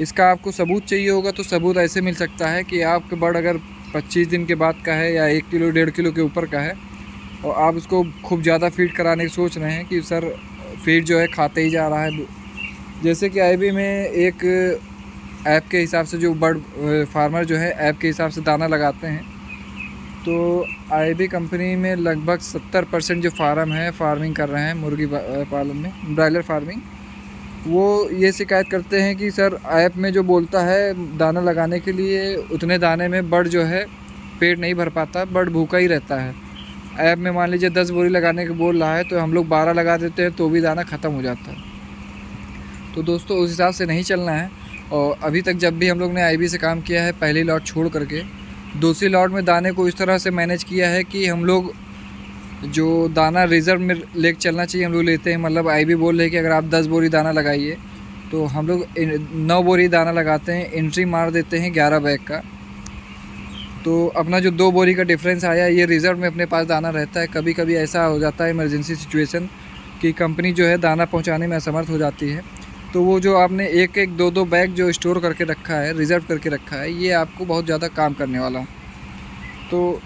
इसका आपको सबूत चाहिए होगा तो सबूत ऐसे मिल सकता है कि आपका बर्ड अगर 25 दिन के बाद का है या 1 किलो 1.5 किलो के ऊपर का है और आप उसको खूब ज़्यादा फीड कराने की सोच रहे हैं कि सर फीड जो है खाते ही जा रहा है। जैसे कि आईबी में एक ऐप के हिसाब से जो बर्ड फार्मर जो है ऐप के हिसाब से दाना लगाते हैं, तो आईबी कंपनी में लगभग 70% जो फार्म है फार्मिंग कर रहे हैं मुर्गी पालन में, ब्रायलर फार्मिंग, वो ये शिकायत करते हैं कि सर ऐप में जो बोलता है दाना लगाने के लिए उतने दाने में बर्ड जो है पेट नहीं भर पाता, बर्ड भूखा ही रहता है। ऐप में मान लीजिए 10 बोरी लगाने के बोल रहा है तो हम लोग 12 लगा देते हैं तो भी दाना ख़त्म हो जाता है। तो दोस्तों उस हिसाब से नहीं चलना है। और अभी तक जब भी हम लोग ने आईबी से काम किया है, पहली लॉट छोड़ करके दूसरी लॉट में दाने को इस तरह से मैनेज किया है कि हम लोग जो दाना रिज़र्व में लेके चलना चाहिए हम लोग लेते हैं। मतलब आईबी बोल रहे हैं कि अगर आप 10 बोरी दाना लगाइए तो हम लोग 9 बोरी दाना लगाते हैं, एंट्री मार देते हैं 11 बैग का। तो अपना जो 2 बोरी का डिफरेंस आया ये रिज़र्व में अपने पास दाना रहता है। कभी कभी ऐसा हो जाता है इमरजेंसी सिचुएशन कि कंपनी जो है दाना पहुंचाने में असमर्थ हो जाती है, तो वो जो आपने 1-1, 2-2 बैग जो स्टोर करके रखा है, रिज़र्व करके रखा है, ये आपको बहुत ज़्यादा काम करने वाला। तो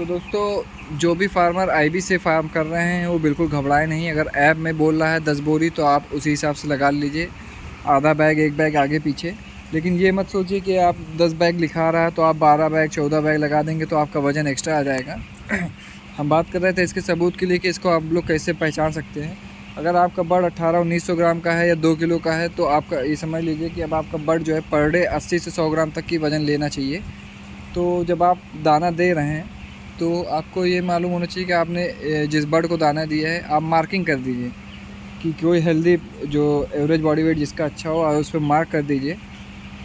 दोस्तों जो भी फार्मर आईबी से फार्म कर रहे हैं वो बिल्कुल घबराए नहीं। अगर ऐप में बोल रहा है 10 बोरी तो आप उसी हिसाब से लगा लीजिए, आधा बैग 1 बैग आगे पीछे। लेकिन ये मत सोचिए कि आप 10 बैग लिखा रहा है तो आप 12 बैग 14 बैग लगा देंगे तो आपका वज़न एक्स्ट्रा आ जाएगा। हम बात कर रहे थे इसके सबूत के लिए कि इसको आप लोग कैसे पहचान सकते हैं। अगर आपका बर्ड 1800-1900 ग्राम का है या 2 किलो का है तो आपका ये समझ लीजिए कि अब आपका बर्ड जो है पर डे 80 से 100 ग्राम तक की वज़न लेना चाहिए। तो जब आप दाना दे रहे हैं तो आपको ये मालूम होना चाहिए कि आपने जिस बर्ड को दाना दिया है आप मार्किंग कर दीजिए कि कोई हेल्दी जो एवरेज बॉडी वेट जिसका अच्छा हो और उस पर मार्क कर दीजिए।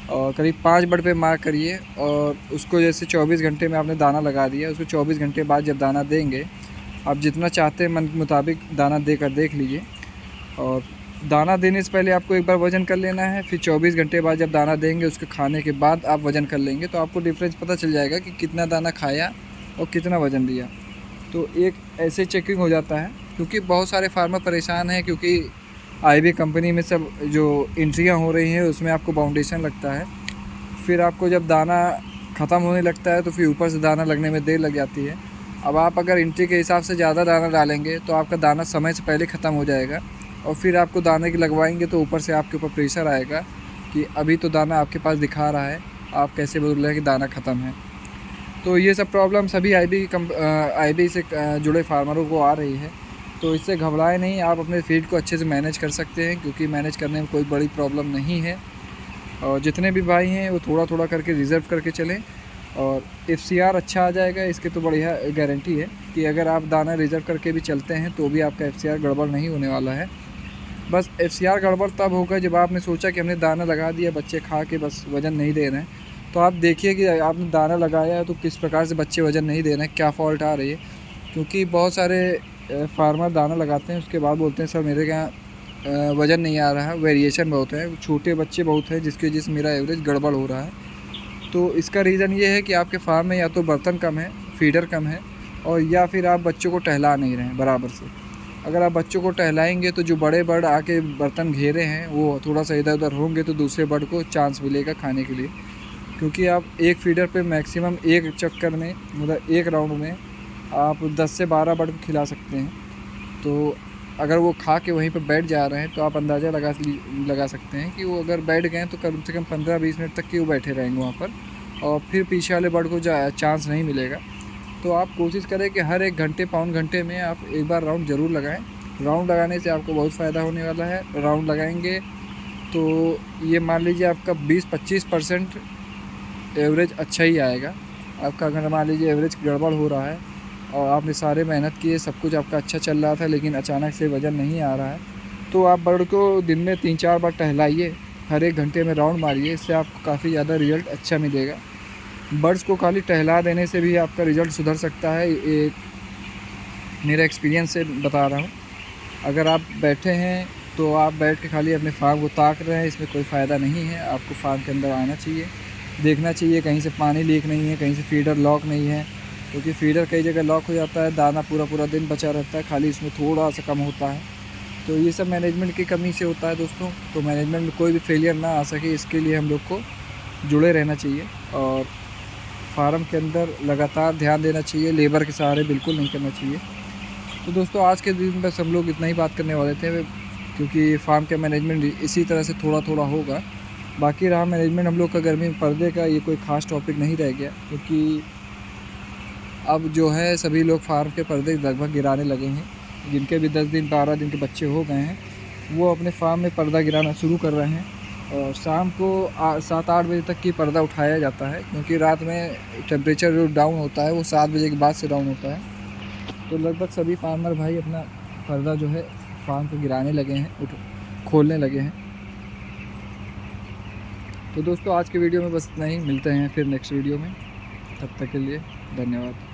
और करीब 5 बर्ड पे मार्क करिए और उसको जैसे 24 घंटे में आपने दाना लगा दिया, उसको 24 घंटे बाद जब दाना देंगे आप जितना चाहते हैं मन मुताबिक दाना देकर देख लीजिए। और दाना देने से पहले आपको एक बार वज़न कर लेना है, फिर 24 घंटे बाद जब दाना देंगे उसके खाने के बाद आप वज़न कर लेंगे तो आपको डिफरेंस पता चल जाएगा कि कितना दाना खाया और कितना वज़न दिया। तो एक ऐसे चेकिंग हो जाता है, क्योंकि बहुत सारे फार्मर परेशान हैं क्योंकि आईबी कंपनी में सब जो एंट्रियां हो रही हैं उसमें आपको बाउंडेशन लगता है, फिर आपको जब दाना ख़त्म होने लगता है तो फिर ऊपर से दाना लगने में देर लग जाती है। अब आप अगर एंट्री के हिसाब से ज़्यादा दाना डालेंगे तो आपका दाना समय से पहले ख़त्म हो जाएगा और फिर आपको दाने की लगवाएंगे तो ऊपर से आपके ऊपर प्रेशर आएगा कि अभी तो दाना आपके पास दिखा रहा है, आप कैसे बोल रहे हैं कि दाना ख़त्म है। तो ये सब प्रॉब्लम सभी आईबी से जुड़े फार्मरों को आ रही है। तो इससे घबराए नहीं, आप अपने फीड को अच्छे से मैनेज कर सकते हैं क्योंकि मैनेज करने में कोई बड़ी प्रॉब्लम नहीं है। और जितने भी भाई हैं वो थोड़ा थोड़ा करके रिज़र्व करके चलें और FCR अच्छा आ जाएगा। इसके तो बढ़िया गारंटी है कि अगर आप दाना रिज़र्व करके भी चलते हैं तो भी आपका FCR गड़बड़ नहीं होने वाला है। बस FCR गड़बड़ तब होगा जब आपने सोचा कि हमने दाना लगा दिया, बच्चे खा के बस वज़न नहीं दे रहे हैं। तो आप देखिए कि आपने दाना लगाया है तो किस प्रकार से बच्चे वज़न नहीं दे रहे हैं, क्या फ़ॉल्ट आ रही है। क्योंकि बहुत सारे फार्मर दाना लगाते हैं उसके बाद बोलते हैं सर मेरे यहाँ वज़न नहीं आ रहा है, वेरिएशन बहुत है, छोटे बच्चे बहुत हैं जिसकी वजह से मेरा एवरेज गड़बड़ हो रहा है। तो इसका रीज़न ये है कि आपके फार्म में या तो बर्तन कम है, फीडर कम है, और या फिर आप बच्चों को टहला नहीं रहे हैं बराबर से। अगर आप बच्चों को टहलाएंगे तो जो बड़े बर्ड आके बर्तन घेरे हैं वो थोड़ा सा इधर उधर होंगे तो दूसरे बर्ड को चांस मिलेगा खाने के लिए। क्योंकि आप एक फीडर पे मैक्सिमम एक चक्कर में मतलब एक राउंड में आप 10 से 12 बर्ड को खिला सकते हैं। तो अगर वो खा के वहीं पर बैठ जा रहे हैं तो आप अंदाज़ा लगा सकते हैं कि वो अगर बैठ गए तो कम से कम 15-20 मिनट तक के वो बैठे रहेंगे वहाँ पर और फिर पीछे वाले बर्ड को चांस नहीं मिलेगा। तो आप कोशिश करें कि हर 1 घंटे पौन घंटे में आप एक बार राउंड ज़रूर लगाएं। राउंड लगाने से आपको बहुत फ़ायदा होने वाला है। राउंड लगाएंगे तो ये मान लीजिए आपका 20-25% एवरेज अच्छा ही आएगा। आपका अगर मान लीजिए एवरेज गड़बड़ हो रहा है और आपने सारे मेहनत किए, सब कुछ आपका अच्छा चल रहा था लेकिन अचानक से वज़न नहीं आ रहा है, तो आप बर्ड को दिन में 3-4 बार टहलाइए, हर 1 घंटे में राउंड मारिए। इससे आपको काफ़ी ज़्यादा रिज़ल्ट अच्छा मिलेगा। बर्ड्स को खाली टहला देने से भी आपका रिज़ल्ट सुधर सकता है, ये मेरा एक्सपीरियंस से बता रहा हूँ। अगर आप बैठे हैं तो आप बैठ के खाली अपने फार्म को ताक रहे हैं, इसमें कोई फ़ायदा नहीं है। आपको फार्म के अंदर आना चाहिए, देखना चाहिए कहीं से पानी लीक नहीं है, कहीं से फीडर लॉक नहीं है, क्योंकि फीडर कई जगह लॉक हो जाता है, दाना पूरा दिन बचा रहता है, खाली इसमें थोड़ा सा कम होता है। तो ये सब मैनेजमेंट की कमी से होता है दोस्तों। तो मैनेजमेंट में कोई भी फेलियर ना आ सके, इसके लिए हम लोग को जुड़े रहना चाहिए और फार्म के अंदर लगातार ध्यान देना चाहिए, लेबर के सहारे बिल्कुल नहीं करना चाहिए। तो दोस्तों आज के दिन बस हम लोग इतना ही बात करने वाले थे, क्योंकि फार्म का मैनेजमेंट इसी तरह से थोड़ा होगा। बाकी रहा मैनेजमेंट हम लोग का गर्मी में पर्दे का, ये कोई ख़ास टॉपिक नहीं रह गया, क्योंकि अब जो है सभी लोग फार्म के पर्दे लगभग गिराने लगे हैं। जिनके भी 10 दिन 12 दिन के बच्चे हो गए हैं वो अपने फार्म में पर्दा गिराना शुरू कर रहे हैं। और शाम को 7-8 बजे तक की पर्दा उठाया जाता है, क्योंकि रात में टेम्परेचर जो डाउन होता है वो 7 बजे के बाद से डाउन होता है। तो लगभग सभी फार्मर भाई अपना पर्दा जो है फार्म को गिराने लगे हैं, खोलने लगे हैं। तो दोस्तों आज के वीडियो में बस इतना ही, मिलते हैं फिर नेक्स्ट वीडियो में। तब तक के लिए धन्यवाद।